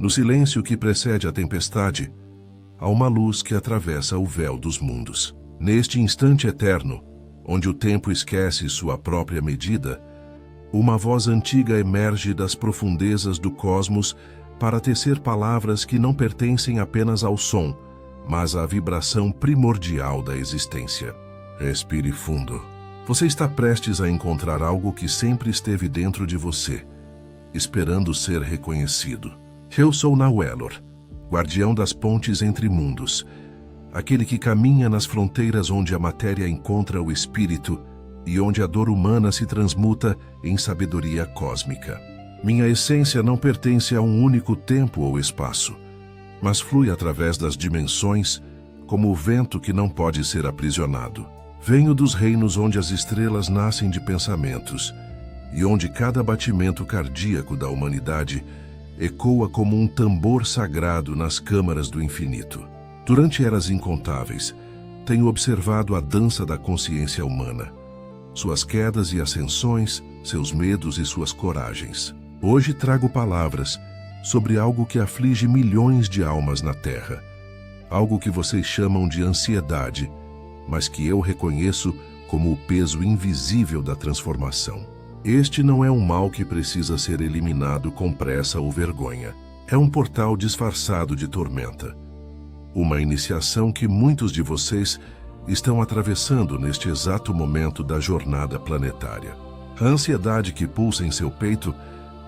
No silêncio que precede a tempestade, há uma luz que atravessa o véu dos mundos. Neste instante eterno, onde o tempo esquece sua própria medida, uma voz antiga emerge das profundezas do cosmos para tecer palavras que não pertencem apenas ao som, mas à vibração primordial da existência. Respire fundo. Você está prestes a encontrar algo que sempre esteve dentro de você, esperando ser reconhecido. Eu sou Nawelor, guardião das pontes entre mundos, aquele que caminha nas fronteiras onde a matéria encontra o espírito e onde a dor humana se transmuta em sabedoria cósmica. Minha essência não pertence a um único tempo ou espaço, mas flui através das dimensões como o vento que não pode ser aprisionado. Venho dos reinos onde as estrelas nascem de pensamentos e onde cada batimento cardíaco da humanidade ecoa como um tambor sagrado nas câmaras do infinito. Durante eras incontáveis, tenho observado a dança da consciência humana, suas quedas e ascensões, seus medos e suas coragens. Hoje trago palavras sobre algo que aflige milhões de almas na Terra, algo que vocês chamam de ansiedade, mas que eu reconheço como o peso invisível da transformação. Este não é um mal que precisa ser eliminado com pressa ou vergonha. É um portal disfarçado de tormenta. Uma iniciação que muitos de vocês estão atravessando neste exato momento da jornada planetária. A ansiedade que pulsa em seu peito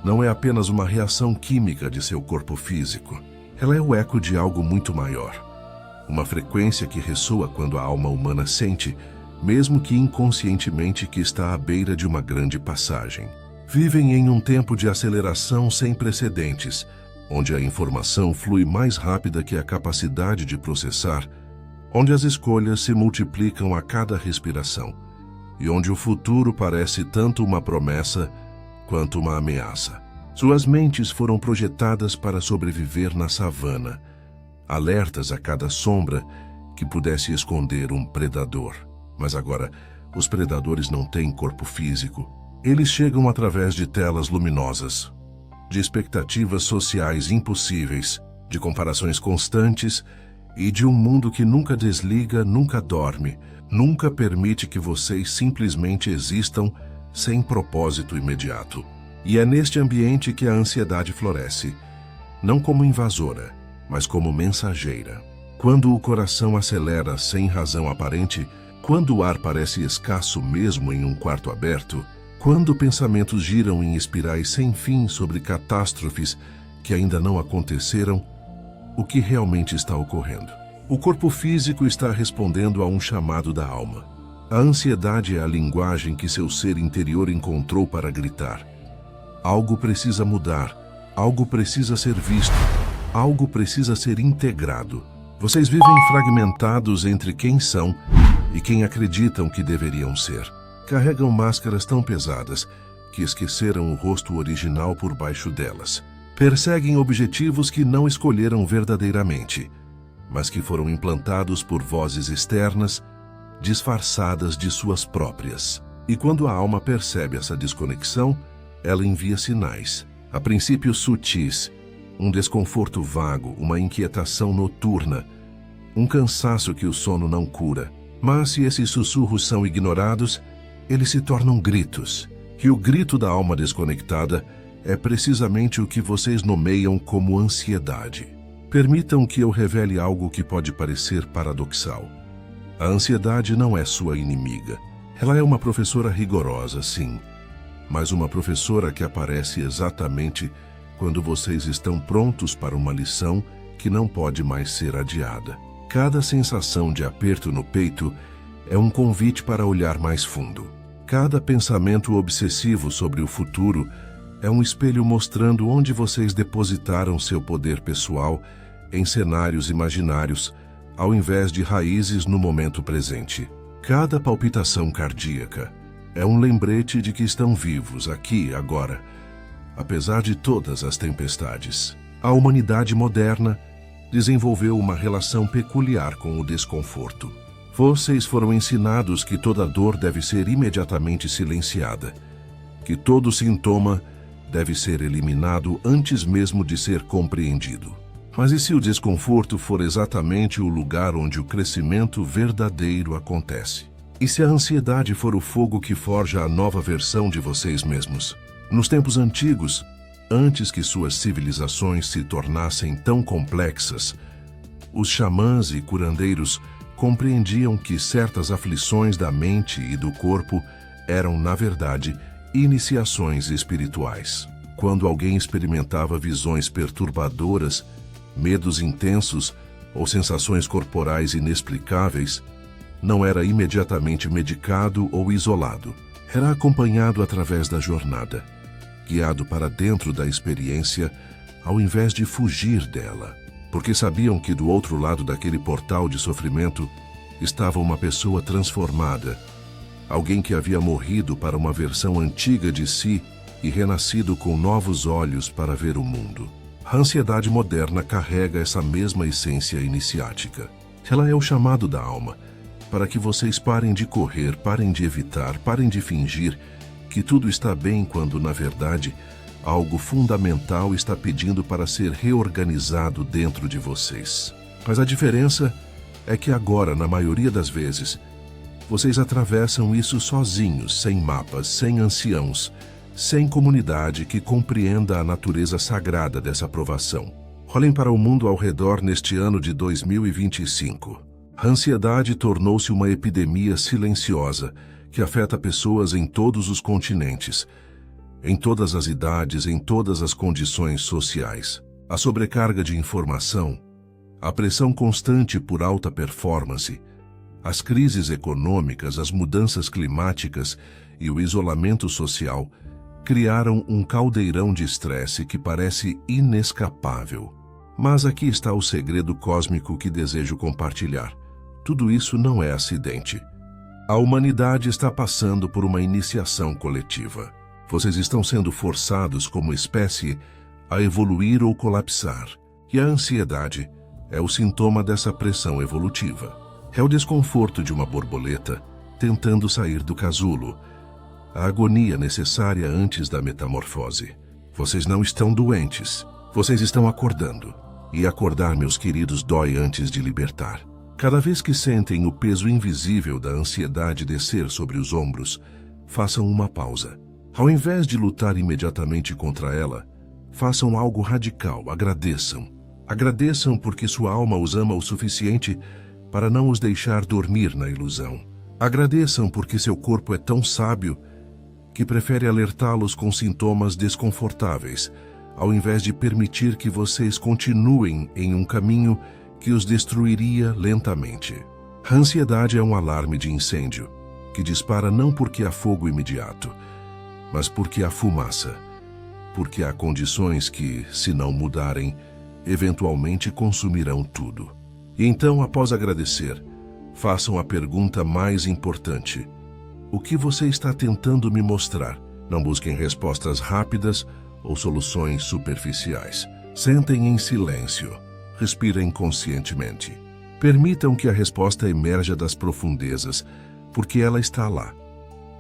não é apenas uma reação química de seu corpo físico. Ela é o eco de algo muito maior. Uma frequência que ressoa quando a alma humana sente, mesmo que inconscientemente, que está à beira de uma grande passagem. Vivem em um tempo de aceleração sem precedentes, onde a informação flui mais rápida que a capacidade de processar, onde as escolhas se multiplicam a cada respiração, e onde o futuro parece tanto uma promessa quanto uma ameaça. Suas mentes foram projetadas para sobreviver na savana, alertas a cada sombra que pudesse esconder um predador. Mas agora, os predadores não têm corpo físico. Eles chegam através de telas luminosas, de expectativas sociais impossíveis, de comparações constantes e de um mundo que nunca desliga, nunca dorme, nunca permite que vocês simplesmente existam sem propósito imediato. E é neste ambiente que a ansiedade floresce, não como invasora, mas como mensageira. Quando o coração acelera sem razão aparente, quando o ar parece escasso mesmo em um quarto aberto, quando pensamentos giram em espirais sem fim sobre catástrofes que ainda não aconteceram, o que realmente está ocorrendo? O corpo físico está respondendo a um chamado da alma. A ansiedade é a linguagem que seu ser interior encontrou para gritar. Algo precisa mudar, algo precisa ser visto, algo precisa ser integrado. Vocês vivem fragmentados entre quem são e quem acreditam que deveriam ser. Carregam máscaras tão pesadas que esqueceram o rosto original por baixo delas. Perseguem objetivos que não escolheram verdadeiramente, mas que foram implantados por vozes externas, disfarçadas de suas próprias. E quando a alma percebe essa desconexão, ela envia sinais, a princípio sutis, um desconforto vago, uma inquietação noturna, um cansaço que o sono não cura. Mas se esses sussurros são ignorados, eles se tornam gritos. E o grito da alma desconectada é precisamente o que vocês nomeiam como ansiedade. Permitam que eu revele algo que pode parecer paradoxal. A ansiedade não é sua inimiga. Ela é uma professora rigorosa, sim, mas uma professora que aparece exatamente quando vocês estão prontos para uma lição que não pode mais ser adiada. Cada sensação de aperto no peito é um convite para olhar mais fundo. Cada pensamento obsessivo sobre o futuro é um espelho mostrando onde vocês depositaram seu poder pessoal em cenários imaginários, ao invés de raízes no momento presente. Cada palpitação cardíaca é um lembrete de que estão vivos aqui, agora, apesar de todas as tempestades. A humanidade moderna desenvolveu uma relação peculiar com o desconforto. Vocês foram ensinados que toda dor deve ser imediatamente silenciada, que todo sintoma deve ser eliminado antes mesmo de ser compreendido. Mas e se o desconforto for exatamente o lugar onde o crescimento verdadeiro acontece? E se a ansiedade for o fogo que forja a nova versão de vocês mesmos? Nos tempos antigos, antes que suas civilizações se tornassem tão complexas, os xamãs e curandeiros compreendiam que certas aflições da mente e do corpo eram, na verdade, iniciações espirituais. Quando alguém experimentava visões perturbadoras, medos intensos ou sensações corporais inexplicáveis, não era imediatamente medicado ou isolado. Era acompanhado através da jornada, guiado para dentro da experiência, ao invés de fugir dela, porque sabiam que do outro lado daquele portal de sofrimento estava uma pessoa transformada, alguém que havia morrido para uma versão antiga de si e renascido com novos olhos para ver o mundo. A ansiedade moderna carrega essa mesma essência iniciática. Ela é o chamado da alma, para que vocês parem de correr, parem de evitar, parem de fingir que tudo está bem quando, na verdade, algo fundamental está pedindo para ser reorganizado dentro de vocês. Mas a diferença é que agora, na maioria das vezes, vocês atravessam isso sozinhos, sem mapas, sem anciãos, sem comunidade que compreenda a natureza sagrada dessa provação. Olhem para o mundo ao redor neste ano de 2025. A ansiedade tornou-se uma epidemia silenciosa que afeta pessoas em todos os continentes, em todas as idades, em todas as condições sociais. A sobrecarga de informação, a pressão constante por alta performance, as crises econômicas, as mudanças climáticas e o isolamento social criaram um caldeirão de estresse que parece inescapável. Mas aqui está o segredo cósmico que desejo compartilhar. Tudo isso não é acidente. A humanidade está passando por uma iniciação coletiva. Vocês estão sendo forçados como espécie a evoluir ou colapsar. E a ansiedade é o sintoma dessa pressão evolutiva. É o desconforto de uma borboleta tentando sair do casulo, a agonia necessária antes da metamorfose. Vocês não estão doentes, vocês estão acordando. E acordar, meus queridos, dói antes de libertar. Cada vez que sentem o peso invisível da ansiedade descer sobre os ombros, façam uma pausa. Ao invés de lutar imediatamente contra ela, façam algo radical, agradeçam. Agradeçam porque sua alma os ama o suficiente para não os deixar dormir na ilusão. Agradeçam porque seu corpo é tão sábio que prefere alertá-los com sintomas desconfortáveis, ao invés de permitir que vocês continuem em um caminho que os destruiria lentamente. A ansiedade é um alarme de incêndio, que dispara não porque há fogo imediato, mas porque há fumaça, porque há condições que, se não mudarem, eventualmente consumirão tudo. E então, após agradecer, façam a pergunta mais importante. O que você está tentando me mostrar? Não busquem respostas rápidas ou soluções superficiais. Sentem em silêncio. Respirem conscientemente. Permitam que a resposta emerja das profundezas, porque ela está lá,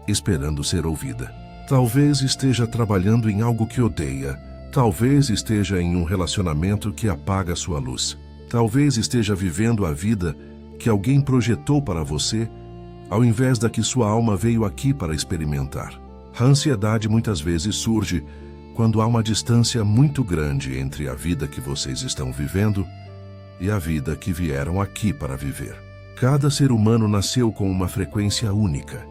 esperando ser ouvida. Talvez esteja trabalhando em algo que odeia. Talvez esteja em um relacionamento que apaga sua luz. Talvez esteja vivendo a vida que alguém projetou para você, ao invés da que sua alma veio aqui para experimentar. A ansiedade muitas vezes surge quando há uma distância muito grande entre a vida que vocês estão vivendo e a vida que vieram aqui para viver. Cada ser humano nasceu com uma frequência única,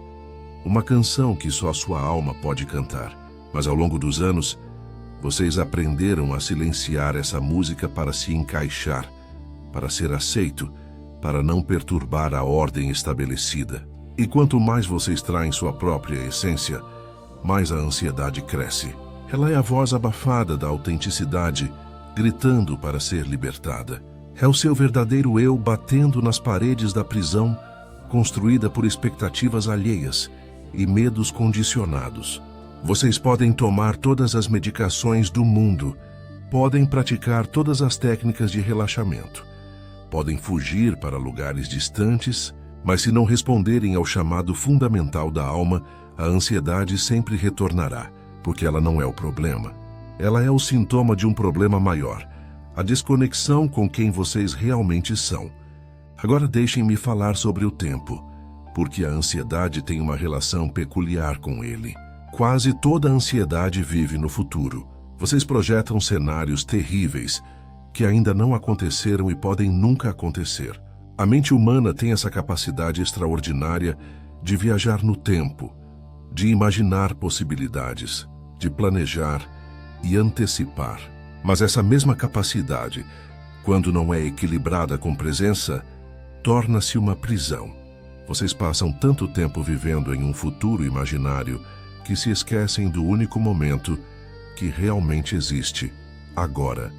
uma canção que só sua alma pode cantar. Mas ao longo dos anos, vocês aprenderam a silenciar essa música para se encaixar, para ser aceito, para não perturbar a ordem estabelecida. E quanto mais vocês traem sua própria essência, mais a ansiedade cresce. Ela é a voz abafada da autenticidade, gritando para ser libertada. É o seu verdadeiro eu batendo nas paredes da prisão, construída por expectativas alheias e medos condicionados. Vocês podem tomar todas as medicações do mundo, podem praticar todas as técnicas de relaxamento, podem fugir para lugares distantes, mas se não responderem ao chamado fundamental da alma, a ansiedade sempre retornará, porque ela não é o problema. Ela é o sintoma de um problema maior, a desconexão com quem vocês realmente são. Agora deixem-me falar sobre o tempo, porque a ansiedade tem uma relação peculiar com ele. Quase toda a ansiedade vive no futuro. Vocês projetam cenários terríveis que ainda não aconteceram e podem nunca acontecer. A mente humana tem essa capacidade extraordinária de viajar no tempo, de imaginar possibilidades, de planejar e antecipar. Mas essa mesma capacidade, quando não é equilibrada com presença, torna-se uma prisão. Vocês passam tanto tempo vivendo em um futuro imaginário que se esquecem do único momento que realmente existe, agora.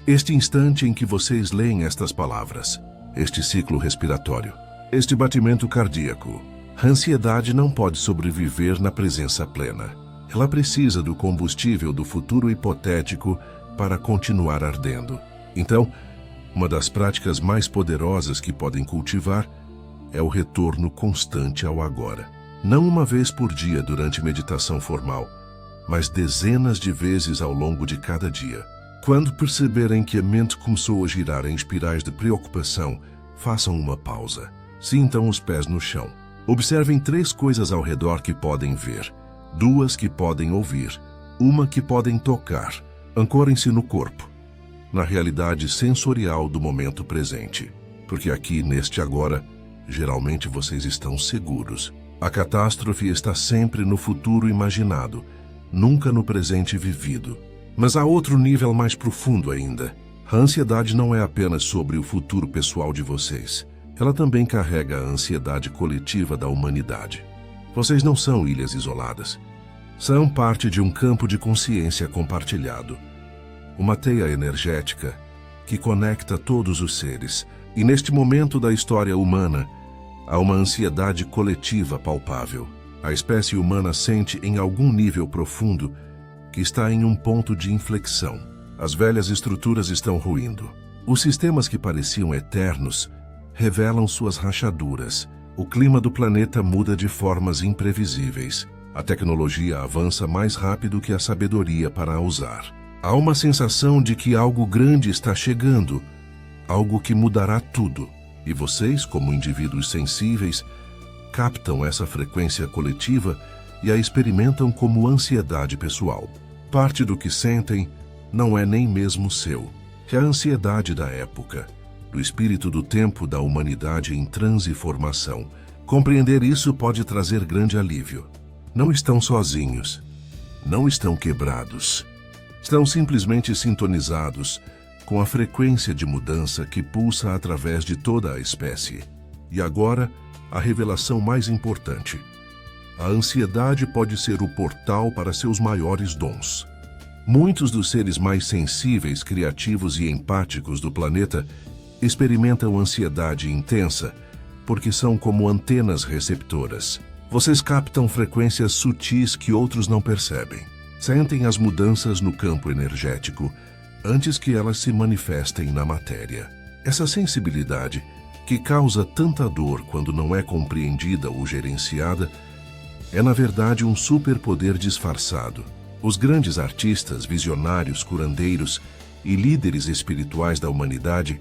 Este instante em que vocês leem estas palavras, este ciclo respiratório, este batimento cardíaco. A ansiedade não pode sobreviver na presença plena. Ela precisa do combustível do futuro hipotético para continuar ardendo. Então, uma das práticas mais poderosas que podem cultivar é o retorno constante ao agora. Não uma vez por dia durante meditação formal, mas dezenas de vezes ao longo de cada dia. Quando perceberem que a mente começou a girar em espirais de preocupação, façam uma pausa. Sintam os pés no chão. Observem 3 coisas ao redor que podem ver, 2 que podem ouvir, 1 que podem tocar. Ancorem-se no corpo, na realidade sensorial do momento presente, porque aqui, neste agora, geralmente vocês estão seguros. A catástrofe está sempre no futuro imaginado, nunca no presente vivido. Mas há outro nível mais profundo ainda. A ansiedade não é apenas sobre o futuro pessoal de vocês. Ela também carrega a ansiedade coletiva da humanidade. Vocês não são ilhas isoladas. São parte de um campo de consciência compartilhado. Uma teia energética que conecta todos os seres. E neste momento da história humana, há uma ansiedade coletiva palpável. A espécie humana sente em algum nível profundo que está em um ponto de inflexão. As velhas estruturas estão ruindo. Os sistemas que pareciam eternos revelam suas rachaduras. O clima do planeta muda de formas imprevisíveis. A tecnologia avança mais rápido que a sabedoria para a usar. Há uma sensação de que algo grande está chegando, algo que mudará tudo. E vocês, como indivíduos sensíveis, captam essa frequência coletiva e a experimentam como ansiedade pessoal. Parte do que sentem não é nem mesmo seu. É a ansiedade da época, do espírito do tempo da humanidade em transe e formação. Compreender isso pode trazer grande alívio. Não estão sozinhos. Não estão quebrados. Estão simplesmente sintonizados com a frequência de mudança que pulsa através de toda a espécie. E agora, a revelação mais importante. A ansiedade pode ser o portal para seus maiores dons. Muitos dos seres mais sensíveis, criativos e empáticos do planeta experimentam ansiedade intensa porque são como antenas receptoras. Vocês captam frequências sutis que outros não percebem. Sentem as mudanças no campo energético antes que elas se manifestem na matéria. Essa sensibilidade, que causa tanta dor quando não é compreendida ou gerenciada, é na verdade um superpoder disfarçado. Os grandes artistas, visionários, curandeiros e líderes espirituais da humanidade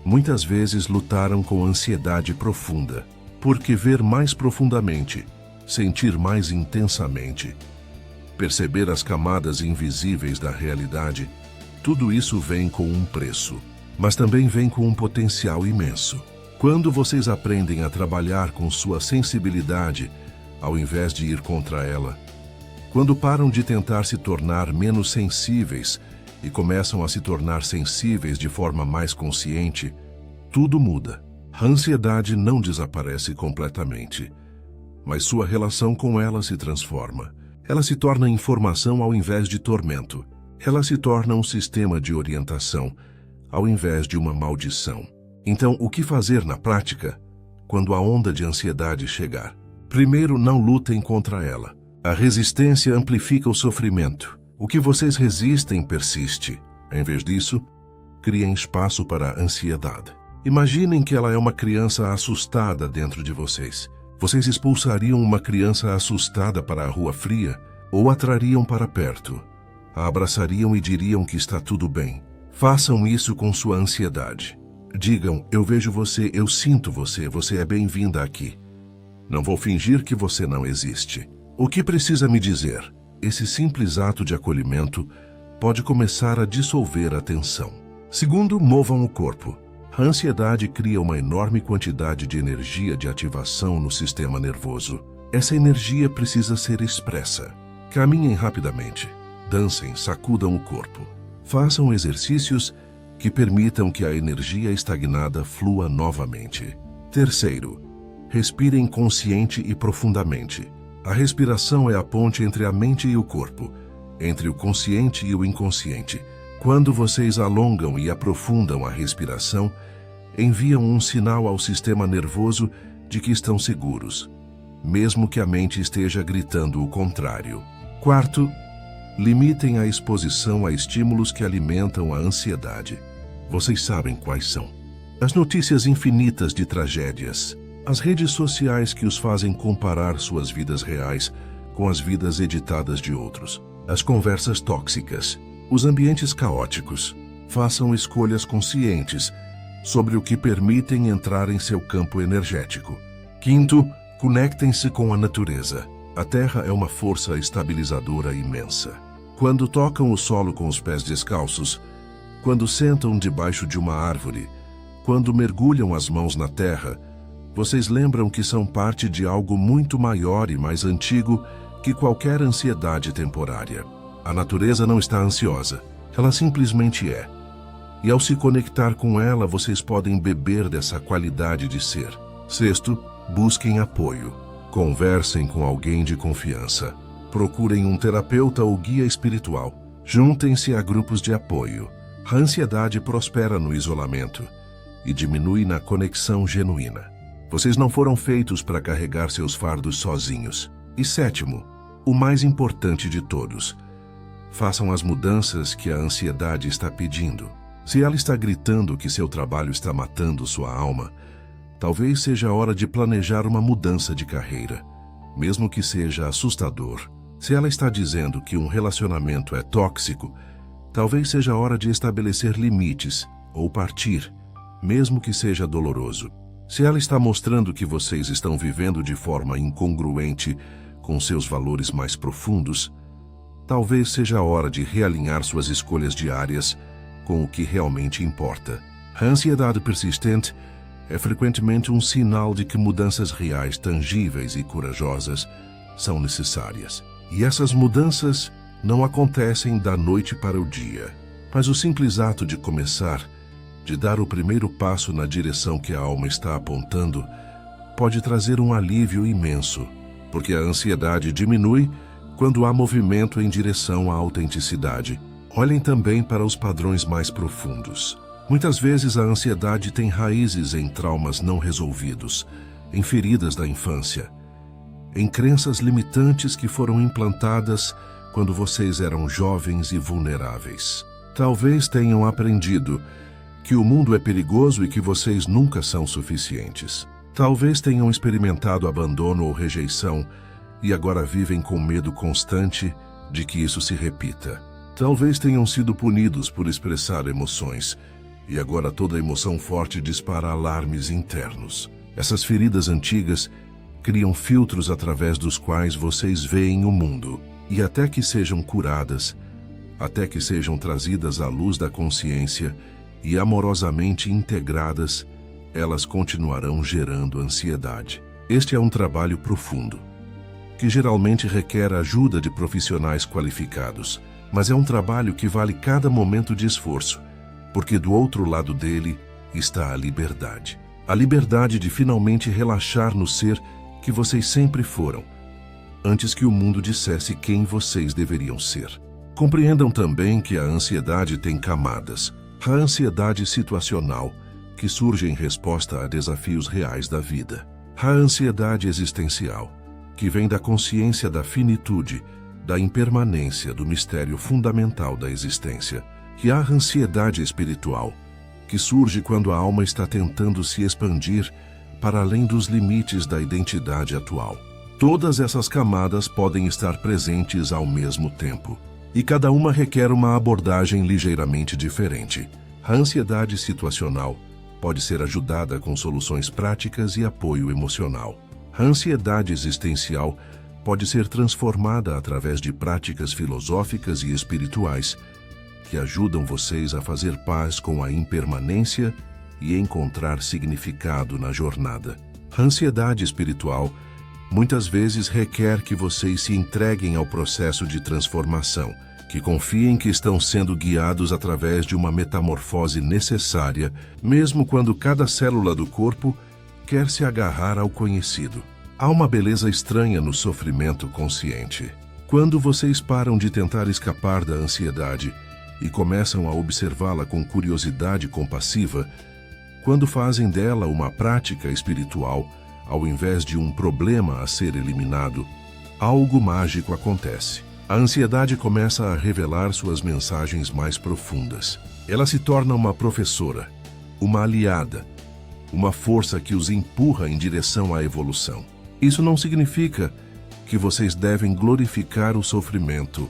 muitas vezes lutaram com ansiedade profunda, porque ver mais profundamente, sentir mais intensamente, perceber as camadas invisíveis da realidade, tudo isso vem com um preço, mas também vem com um potencial imenso. Quando vocês aprendem a trabalhar com sua sensibilidade, ao invés de ir contra ela, quando param de tentar se tornar menos sensíveis e começam a se tornar sensíveis de forma mais consciente, tudo muda. A ansiedade não desaparece completamente, mas sua relação com ela se transforma. Ela se torna informação ao invés de tormento. Ela se torna um sistema de orientação, ao invés de uma maldição. Então, o que fazer na prática quando a onda de ansiedade chegar? Primeiro, não lutem contra ela. A resistência amplifica o sofrimento. O que vocês resistem persiste. Em vez disso, criem espaço para a ansiedade. Imaginem que ela é uma criança assustada dentro de vocês. Vocês expulsariam uma criança assustada para a rua fria? ou a trariam para perto, a abraçariam e diriam que está tudo bem. Façam isso com sua ansiedade. Digam, eu vejo você, eu sinto você, você é bem-vinda aqui. Não vou fingir que você não existe. O que precisa me dizer? Esse simples ato de acolhimento pode começar a dissolver a tensão. Segundo, movam o corpo. A ansiedade cria uma enorme quantidade de energia de ativação no sistema nervoso. Essa energia precisa ser expressa. Caminhem rapidamente, dancem, sacudam o corpo. Façam exercícios que permitam que a energia estagnada flua novamente. Terceiro, respirem consciente e profundamente. A respiração é a ponte entre a mente e o corpo, entre o consciente e o inconsciente. Quando vocês alongam e aprofundam a respiração, enviam um sinal ao sistema nervoso de que estão seguros, mesmo que a mente esteja gritando o contrário. Quarto, limitem a exposição a estímulos que alimentam a ansiedade. Vocês sabem quais são. As notícias infinitas de tragédias, as redes sociais que os fazem comparar suas vidas reais com as vidas editadas de outros, as conversas tóxicas, os ambientes caóticos. Façam escolhas conscientes sobre o que permitem entrar em seu campo energético. Quinto, conectem-se com a natureza. A Terra é uma força estabilizadora imensa. Quando tocam o solo com os pés descalços, quando sentam debaixo de uma árvore, quando mergulham as mãos na terra, vocês lembram que são parte de algo muito maior e mais antigo que qualquer ansiedade temporária. A natureza não está ansiosa, ela simplesmente é. E ao se conectar com ela, vocês podem beber dessa qualidade de ser. Sexto, busquem apoio. Conversem com alguém de confiança. Procurem um terapeuta ou guia espiritual. Juntem-se a grupos de apoio. A ansiedade prospera no isolamento e diminui na conexão genuína. Vocês não foram feitos para carregar seus fardos sozinhos. E sétimo, o mais importante de todos, façam as mudanças que a ansiedade está pedindo. Se ela está gritando que seu trabalho está matando sua alma, talvez seja a hora de planejar uma mudança de carreira, mesmo que seja assustador. Se ela está dizendo que um relacionamento é tóxico, talvez seja a hora de estabelecer limites ou partir, mesmo que seja doloroso. Se ela está mostrando que vocês estão vivendo de forma incongruente com seus valores mais profundos, talvez seja a hora de realinhar suas escolhas diárias com o que realmente importa. A ansiedade persistente é frequentemente um sinal de que mudanças reais, tangíveis e corajosas são necessárias. E essas mudanças não acontecem da noite para o dia, mas o simples ato de começar, de dar o primeiro passo na direção que a alma está apontando, pode trazer um alívio imenso, porque a ansiedade diminui quando há movimento em direção à autenticidade. Olhem também para os padrões mais profundos. Muitas vezes a ansiedade tem raízes em traumas não resolvidos, em feridas da infância, em crenças limitantes que foram implantadas quando vocês eram jovens e vulneráveis. Talvez tenham aprendido que o mundo é perigoso e que vocês nunca são suficientes. Talvez tenham experimentado abandono ou rejeição e agora vivem com medo constante de que isso se repita. Talvez tenham sido punidos por expressar emoções e agora toda emoção forte dispara alarmes internos. Essas feridas antigas criam filtros através dos quais vocês veem o mundo, e até que sejam curadas, até que sejam trazidas à luz da consciência e amorosamente integradas, elas continuarão gerando ansiedade. Este é um trabalho profundo, que geralmente requer a ajuda de profissionais qualificados, mas é um trabalho que vale cada momento de esforço, porque do outro lado dele está a liberdade. A liberdade de finalmente relaxar no ser que vocês sempre foram, antes que o mundo dissesse quem vocês deveriam ser. Compreendam também que a ansiedade tem camadas. A ansiedade situacional, que surge em resposta a desafios reais da vida. A ansiedade existencial, que vem da consciência da finitude, da impermanência do mistério fundamental da existência. E a ansiedade espiritual, que surge quando a alma está tentando se expandir para além dos limites da identidade atual. Todas essas camadas podem estar presentes ao mesmo tempo, e cada uma requer uma abordagem ligeiramente diferente. A ansiedade situacional pode ser ajudada com soluções práticas e apoio emocional. A ansiedade existencial pode ser transformada através de práticas filosóficas e espirituais que ajudam vocês a fazer paz com a impermanência e encontrar significado na jornada. A ansiedade espiritual muitas vezes requer que vocês se entreguem ao processo de transformação, que confiem que estão sendo guiados através de uma metamorfose necessária, mesmo quando cada célula do corpo quer se agarrar ao conhecido. Há uma beleza estranha no sofrimento consciente. Quando vocês param de tentar escapar da ansiedade e começam a observá-la com curiosidade compassiva, quando fazem dela uma prática espiritual, ao invés de um problema a ser eliminado, algo mágico acontece. A ansiedade começa a revelar suas mensagens mais profundas. Ela se torna uma professora, uma aliada, uma força que os empurra em direção à evolução. Isso não significa que vocês devem glorificar o sofrimento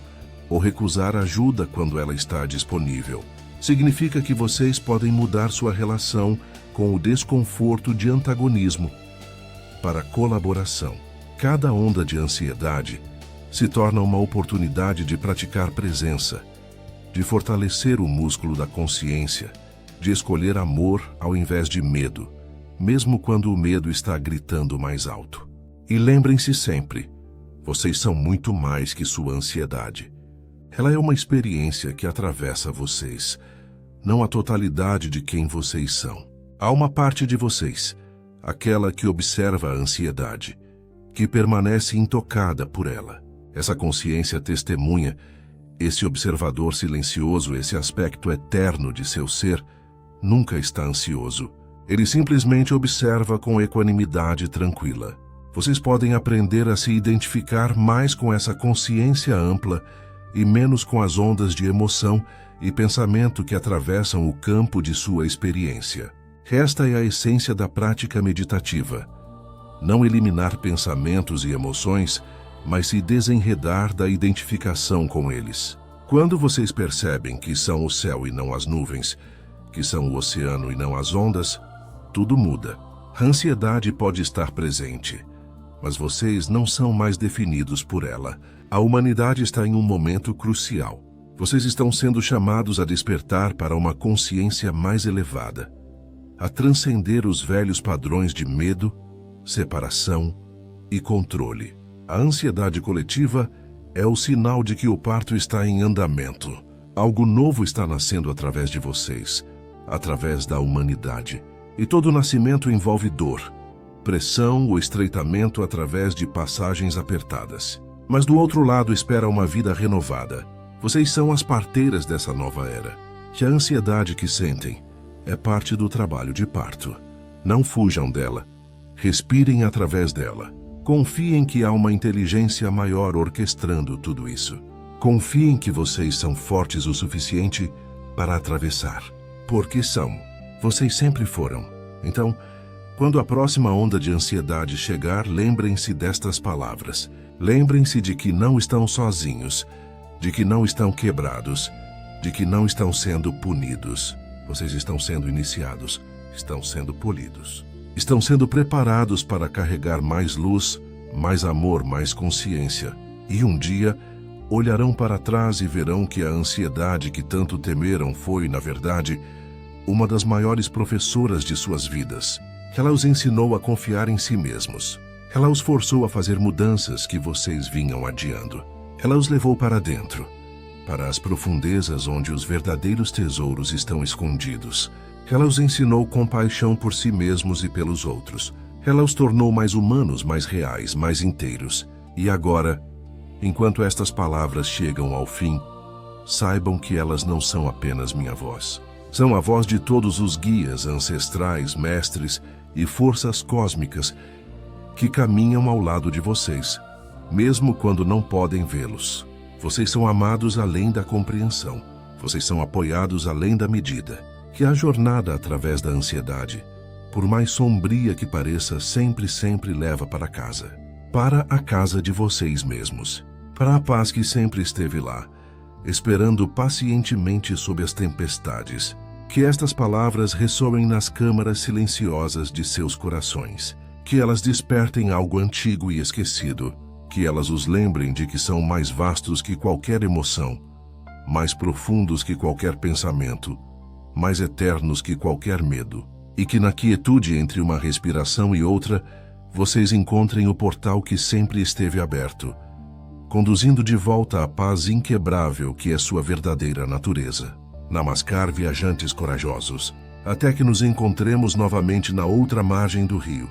ou recusar ajuda quando ela está disponível. Significa que vocês podem mudar sua relação com o desconforto de antagonismo para colaboração. Cada onda de ansiedade se torna uma oportunidade de praticar presença, de fortalecer o músculo da consciência, de escolher amor ao invés de medo, mesmo quando o medo está gritando mais alto. E lembrem-se sempre, vocês são muito mais que sua ansiedade. Ela é uma experiência que atravessa vocês, não a totalidade de quem vocês são. Há uma parte de vocês, aquela que observa a ansiedade, que permanece intocada por ela. Essa consciência testemunha, esse observador silencioso, esse aspecto eterno de seu ser, nunca está ansioso. Ele simplesmente observa com equanimidade tranquila. Vocês podem aprender a se identificar mais com essa consciência ampla e menos com as ondas de emoção e pensamento que atravessam o campo de sua experiência. Esta é a essência da prática meditativa. Não eliminar pensamentos e emoções, mas se desenredar da identificação com eles. Quando vocês percebem que são o céu e não as nuvens, que são o oceano e não as ondas, tudo muda. A ansiedade pode estar presente, mas vocês não são mais definidos por ela. A humanidade está em um momento crucial. Vocês estão sendo chamados a despertar para uma consciência mais elevada, a transcender os velhos padrões de medo, separação e controle. A ansiedade coletiva é o sinal de que o parto está em andamento. Algo novo está nascendo através de vocês, através da humanidade. E todo nascimento envolve dor, pressão ou estreitamento através de passagens apertadas. Mas do outro lado espera uma vida renovada. Vocês são as parteiras dessa nova era. Que a ansiedade que sentem é parte do trabalho de parto. Não fujam dela. Respirem através dela. Confiem que há uma inteligência maior orquestrando tudo isso. Confiem que vocês são fortes o suficiente para atravessar. Porque são. Vocês sempre foram. Então, quando a próxima onda de ansiedade chegar, lembrem-se destas palavras. Lembrem-se de que não estão sozinhos, de que não estão quebrados, de que não estão sendo punidos. Vocês estão sendo iniciados, estão sendo polidos. Estão sendo preparados para carregar mais luz, mais amor, mais consciência. E um dia, olharão para trás e verão que a ansiedade que tanto temeram foi, na verdade, uma das maiores professoras de suas vidas. Ela os ensinou a confiar em si mesmos. Ela os forçou a fazer mudanças que vocês vinham adiando. Ela os levou para dentro, para as profundezas onde os verdadeiros tesouros estão escondidos. Ela os ensinou compaixão por si mesmos e pelos outros. Ela os tornou mais humanos, mais reais, mais inteiros. E agora, enquanto estas palavras chegam ao fim, saibam que elas não são apenas minha voz. São a voz de todos os guias ancestrais, mestres e forças cósmicas que caminham ao lado de vocês, mesmo quando não podem vê-los. Vocês são amados além da compreensão. Vocês são apoiados além da medida. Que a jornada através da ansiedade, por mais sombria que pareça, sempre leva para casa. para a casa de vocês mesmos, para a paz que sempre esteve lá, esperando pacientemente sob as tempestades. Que estas palavras ressoem nas câmaras silenciosas de seus corações, que elas despertem algo antigo e esquecido, que elas os lembrem de que são mais vastos que qualquer emoção, mais profundos que qualquer pensamento, mais eternos que qualquer medo, e que na quietude entre uma respiração e outra, vocês encontrem o portal que sempre esteve aberto, conduzindo de volta à paz inquebrável que é sua verdadeira natureza. Namaskar, viajantes corajosos, até que nos encontremos novamente na outra margem do rio.